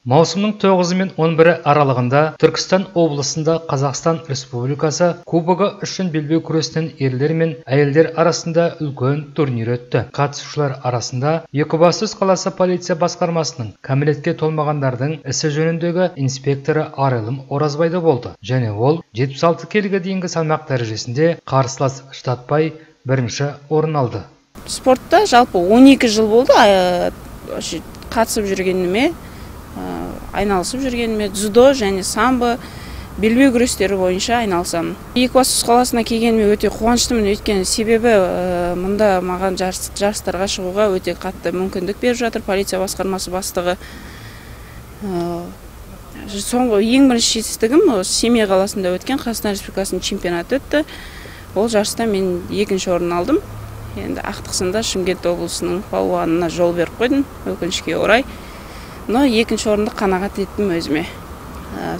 Маусымның 9 мен 11 аралығында Түркістан облысында Қазақстан Республикасы Кубогы үшін белбеу күресінен ерлер мен әйелдер арасында үлкен турнир өтті. Қатысушылар арасында Екібастұз қаласы полиция басқармасының кәмелетке толмағандардың ісі жөніндегі инспекторы Арайлым Оразбайды болды. Және ол 76 келіге дейінгі салмақ дәрежесінде қарсылас шыдатпай бірінші орын алды. Спортта жалпы 12 жыл болды қатысып жүргеніме, айналысып жүргеніме, дзюдо және самбо, белбеу күрестері бойынша айналысамын. Екібастұз қаласына келгеніме өте қуаныштымын, өйткені себебі мұнда маған жарыстарға шығуға өте қатты мүмкіндік беріп жатыр полиция басқармасы бастығы. Соңғы ең бірінші жетістігім Семей қаласында өткен Қазақстан Республикасының чемпионаты өтті. Ол жарыста мен екінші орын алдым. Енді ақтықсында Шымкент облысының палуанына жол беріп қойдым, өкінішке орай. Но екінші орынды қанағат еттім өзіме.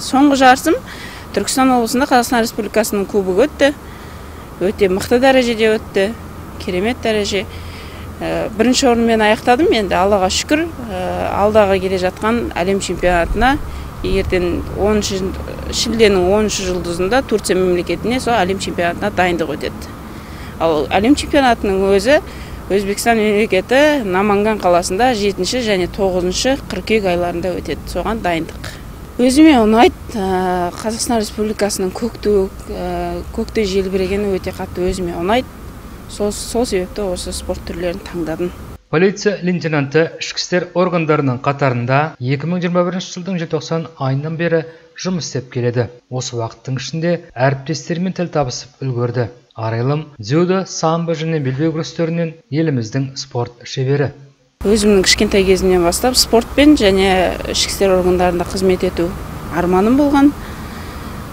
Соңғы жарысым Түркістан облысында Қазақстан Республикасының кубогы өтті. Өте мықты дәрежеде өтті, керемет дәреже. Бірінші орынмен аяқтадым. Енді Аллаға шүкір, алдағы келе жатқан әлем чемпионатына ертең шілденің 10 жұлдызында Турция мемлекетіне сол әлем чемпионатына дайындық өтеді. Ал әлем чемпионатының өзі Өзбекстан мемлекеті Наманган қаласында 7 және 9 қыркүйек айларында өтеді. Соған дайындық. Өзіме ұнайды, Қазақстан Республикасының көкте желбірегені өте қатты өзіме ұнайды. Сол себепті осы спорт түрлерін таңдадым. Полиция лейтенанты ішкі істер органдарының қатарында 2021 жылдың желтоқсан айынан бері жұмыс істеп келеді. Осы уақыттың ішінде әріптестерімен тіл табысып үлгерді. Арайлым дзюдо, самбо және белбеу күрестерінен еліміздің спорт шебері. Өзімнің кішкентай кезімнен бастап спортпен және ішкі істер органдарында қызмет ету арманым болған.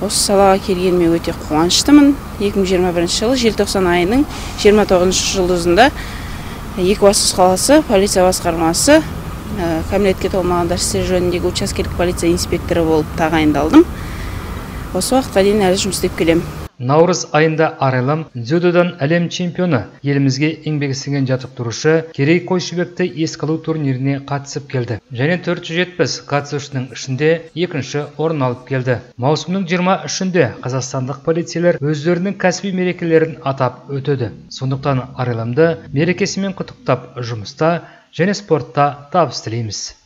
Осы салаға келгеніме өте қуаныштымын. 2021 жылы желтоқсан айының 29 жұлдызында Екібастұз қаласы полиция басқармасы кәмелетке толмағандар істері жөніндегі учаскелік полиция инспекторы болып тағайындалдым. Осы уақытқа дейін әлі жұмыс істеп келемін. Наурыз айында Арайлым дзюдодан әлем чемпионы, елімізге еңбек сіңген жаттықтырушы Керей Қойшыбекті еске алу турниріне қатысып келді. Және 470 қатысушының ішінде екінші орын алып келді. Маусымның 23-інде қазақстандық полицейлер өздерінің кәсіби мерекелерін атап өтеді. Сондықтан Арайлымды мерекесімен құттықтап, жұмыста және спортта табыс тілейміз.